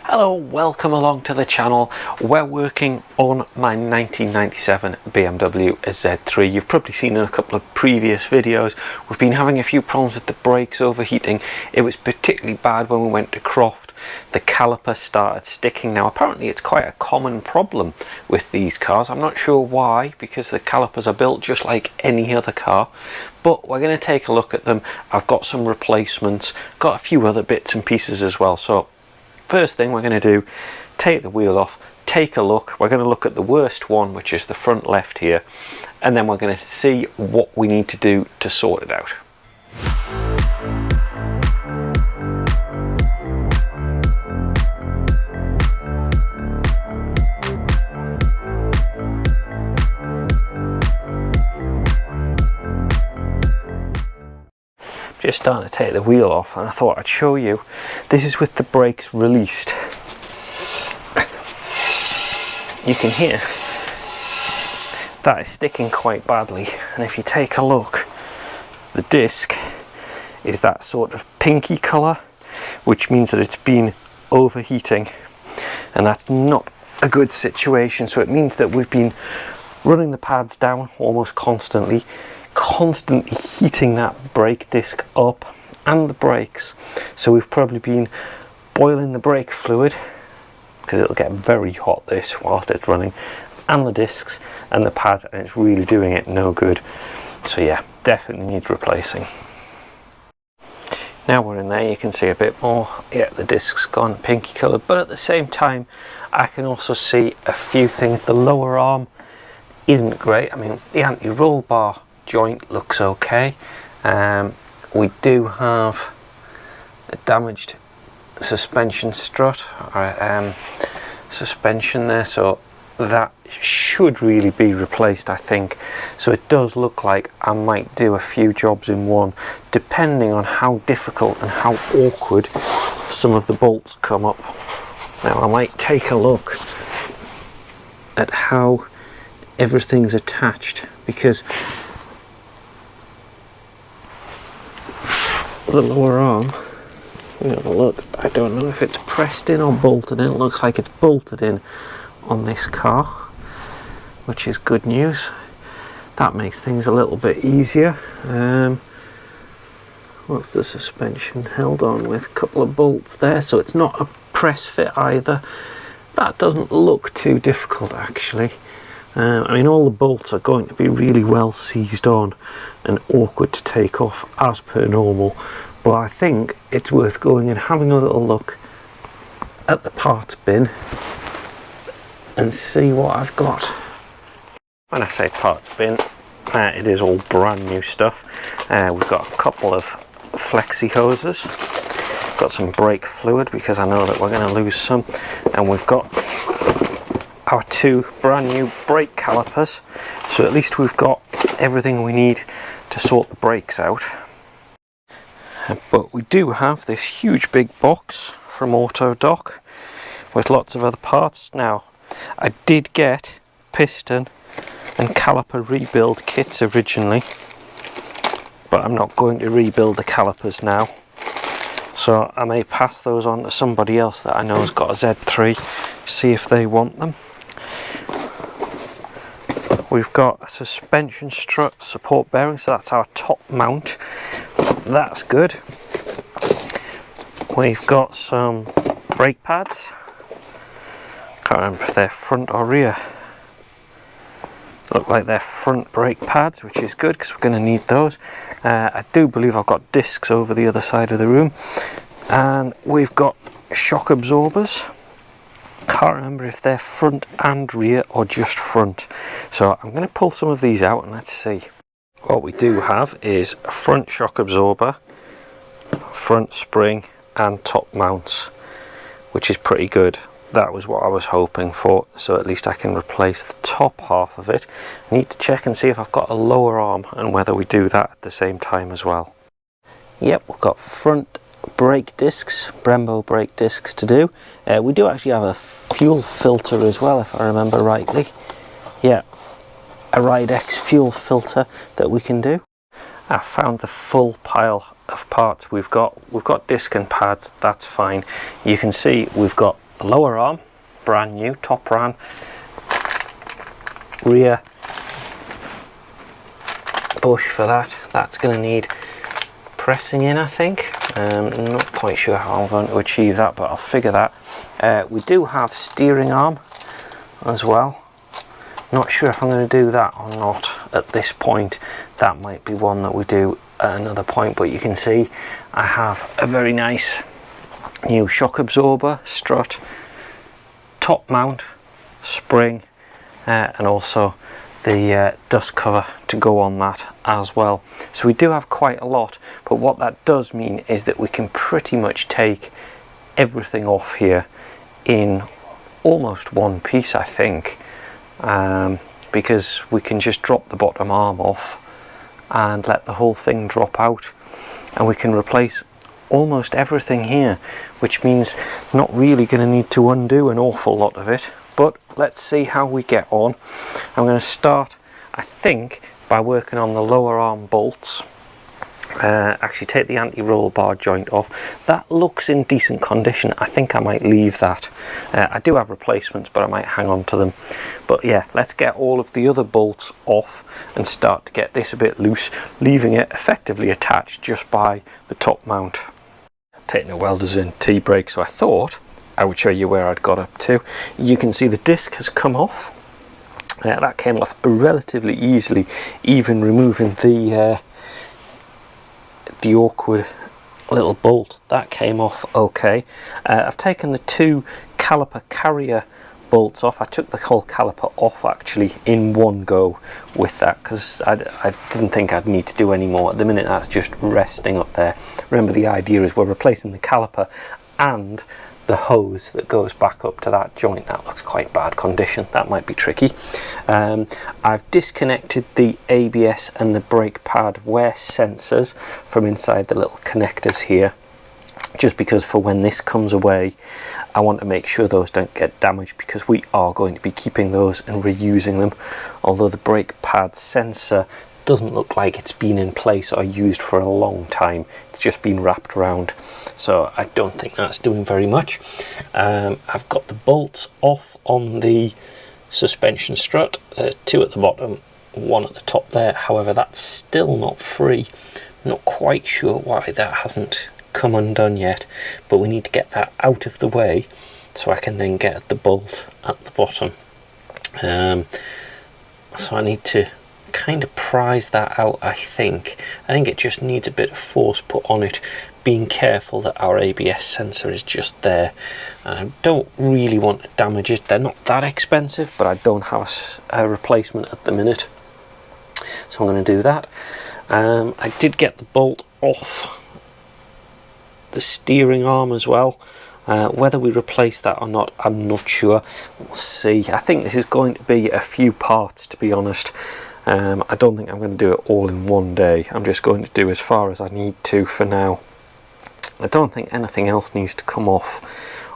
Hello, welcome along to the channel. We're working on my 1997 BMW Z3. You've probably seen in a couple of previous videos we've been having a few problems with the brakes overheating. It was particularly bad when we went to Croft. The caliper started sticking. Now apparently it's quite a common problem with these cars. I'm not sure why, because the calipers are built just like any other car, but we're going to take a look at them. I've got some replacements, got a few other bits and pieces as well. So first thing we're going to do, take the wheel off, take a look. We're going to look at the worst one, which is the front left here, and then we're going to see what we need to do to sort it out. Just starting to take the wheel off, and I thought I'd show you. This is with the brakes released. You can hear that is sticking quite badly, and if you take a look, the disc is that sort of pinky colour, which means that it's been overheating, and that's not a good situation. So it means that we've been running the pads down almost constantly heating that brake disc up and the brakes. So we've probably been boiling the brake fluid, because it'll get very hot this whilst it's running, and the discs and the pad, and it's really doing it no good. So yeah, definitely needs replacing. Now we're in there, you can see a bit more. Yeah, the disc's gone pinky coloured, but at the same time I can also see a few things. The lower arm isn't great. I mean, the anti-roll bar joint looks okay. We do have a damaged suspension strut, or suspension there, so that should really be replaced, I think. So it does look like I might do a few jobs in one, depending on how difficult and how awkward some of the bolts come up. Now I might take a look at how everything's attached, because the lower arm, have a look, I don't know if it's pressed in or bolted in. It looks like it's bolted in on this car, which is good news. That makes things a little bit easier. What's the suspension held on with? A couple of bolts there, so it's not a press fit either. That doesn't look too difficult actually. I mean, all the bolts are going to be really well seized on and awkward to take off as per normal, but I think it's worth going and having a little look at the parts bin and see what I've got. When I say parts bin, it is all brand new stuff. We've got a couple of flexi hoses, got some brake fluid because I know that we're going to lose some, and we've got our two brand new brake calipers, so at least we've got everything we need to sort the brakes out. But we do have this huge big box from AutoDoc with lots of other parts. Now I did get piston and caliper rebuild kits originally, but I'm not going to rebuild the calipers now, so I may pass those on to somebody else that I know has got a Z3, see if they want them. We've got a suspension strut support bearing, so that's our top mount. That's good. We've got some brake pads. Can't remember if they're front or rear. Look like they're front brake pads, which is good because we're going to need those. I do believe I've got discs over the other side of the room, and we've got shock absorbers. Can't remember if they're front and rear or just front, so I'm going to pull some of these out and let's see. What we do have is a front shock absorber, front spring and top mounts, which is pretty good. That was what I was hoping for, so at least I can replace the top half of it. I need to check and see if I've got a lower arm and whether we do that at the same time as well. Yep, we've got front brake discs, Brembo brake discs to do. We do actually have a fuel filter as well, if I remember rightly. Yeah, a Ridex fuel filter that we can do. I found the full pile of parts we've got. We've got disc and pads, that's fine. You can see we've got the lower arm, brand new, top ran, rear bush for that. That's going to need pressing in, I think. Not quite sure how I'm going to achieve that, but I'll figure that. We do have steering arm as well. Not sure if I'm going to do that or not at this point. That might be one that we do at another point, but you can see I have a very nice new shock absorber, strut, top mount, spring, and also the dust cover to go on that as well. So we do have quite a lot, but what that does mean is that we can pretty much take everything off here in almost one piece, I think, because we can just drop the bottom arm off and let the whole thing drop out, and we can replace almost everything here, which means not really going to need to undo an awful lot of it. But let's see how we get on. I'm going to start, I think, by working on the lower arm bolts. Actually take the anti-roll bar joint off. That looks in decent condition. I think I might leave that. I do have replacements, but I might hang on to them. But yeah, let's get all of the other bolts off and start to get this a bit loose, leaving it effectively attached just by the top mount. Taking a welder's in T-brake, so I thought I would show you where I'd got up to. You can see the disc has come off. That came off relatively easily, even removing the awkward little bolt. That came off okay. I've taken the two caliper carrier bolts off. I took the whole caliper off actually in one go with that, because I didn't think I'd need to do any more. At the minute that's just resting up there. Remember, the idea is we're replacing the caliper and the hose that goes back up to that joint. That looks quite bad condition. That might be tricky. I've disconnected the ABS and the brake pad wear sensors from inside the little connectors here, just because for when this comes away I want to make sure those don't get damaged, because we are going to be keeping those and reusing them. Although the brake pad sensor doesn't look like it's been in place or used for a long time, it's just been wrapped around, so I don't think that's doing very much. I've got the bolts off on the suspension strut, two at the bottom, one at the top there. However, that's still not free. I'm not quite sure why that hasn't come undone yet, but we need to get that out of the way so I can then get at the bolt at the bottom. So I need to kind of prise that out. I think it just needs a bit of force put on it, being careful that our ABS sensor is just there. I don't really want to damage it. They're not that expensive, but I don't have a replacement at the minute, so I'm going to do that. I did get the bolt off the steering arm as well. Whether we replace that or not, I'm not sure. We'll see. I think this is going to be a few parts, to be honest. I don't think I'm going to do it all in one day. I'm just going to do as far as I need to for now. I don't think anything else needs to come off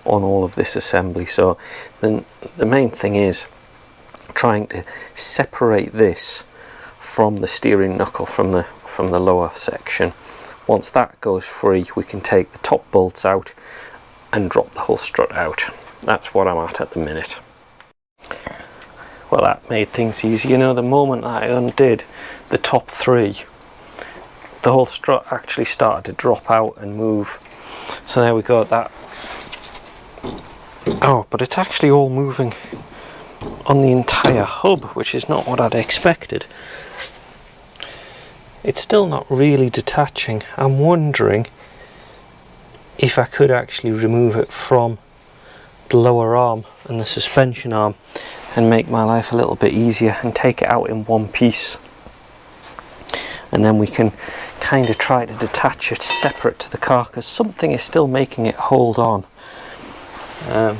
on all of this assembly. So then the main thing is trying to separate this from the steering knuckle, from the lower section. Once that goes free, we can take the top bolts out and drop the whole strut out. That's what I'm at the minute. Well, that made things easy. You know, the moment that I undid the top three, the whole strut actually started to drop out and move. So there we go. That. Oh, but it's actually all moving on the entire hub, which is not what I'd expected. It's still not really detaching. I'm wondering if I could actually remove it from the lower arm and the suspension arm and make my life a little bit easier and take it out in one piece, and then we can kind of try to detach it separate to the car, because something is still making it hold on.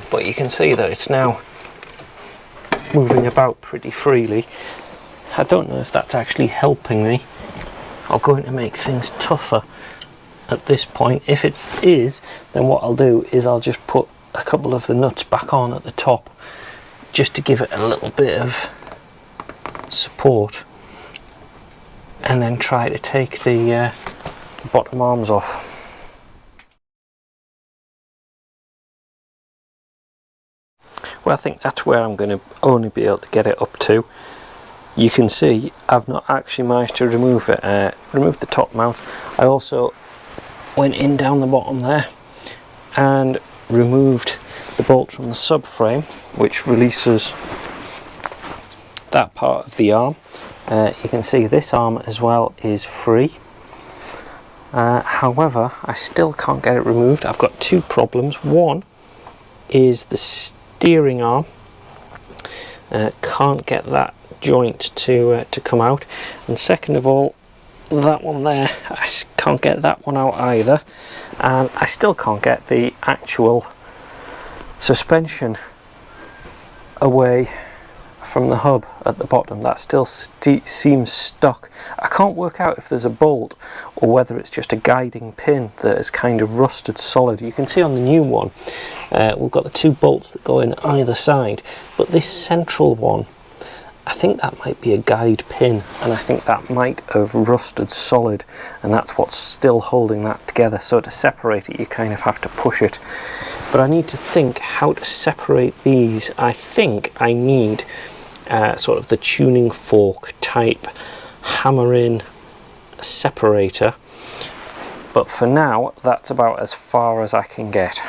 But you can see that it's now moving about pretty freely. I don't know if that's actually helping me or going to make things tougher at this point. If it is, then what I'll do is I'll just put a couple of the nuts back on at the top, just to give it a little bit of support, and then try to take the bottom arms off. Well, I think that's where I'm going to only be able to get it up to. You can see I've not actually managed to remove it, remove the top mount. I also went in down the bottom there and removed the bolt from the subframe, which releases that part of the arm. You can see this arm as well is free. However, I still can't get it removed. I've got two problems. One is the steering arm. Can't get that joint to come out, and second of all, that one there, I can't get that one out either, and I still can't get the actual suspension away from the hub at the bottom. That still seems stuck. I can't work out if there's a bolt or whether it's just a guiding pin that is kind of rusted solid. You can see on the new one we've got the two bolts that go in either side, but this central one, I think that might be a guide pin, and I think that might have rusted solid, and that's what's still holding that together. So to separate it, you kind of have to push it. But I need to think how to separate these. I think I need sort of the tuning fork type hammer-in separator. But for now, that's about as far as I can get.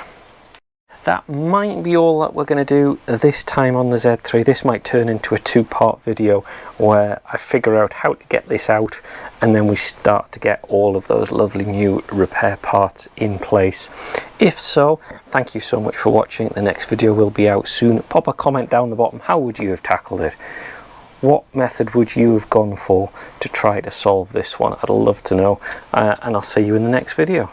That might be all that we're going to do this time on the Z3. This might turn into a two-part video where I figure out how to get this out, and then we start to get all of those lovely new repair parts in place. If so, thank you so much for watching. The next video will be out soon. Pop a comment down the bottom. How would you have tackled it? What method would you have gone for to try to solve this one? I'd love to know, and I'll see you in the next video.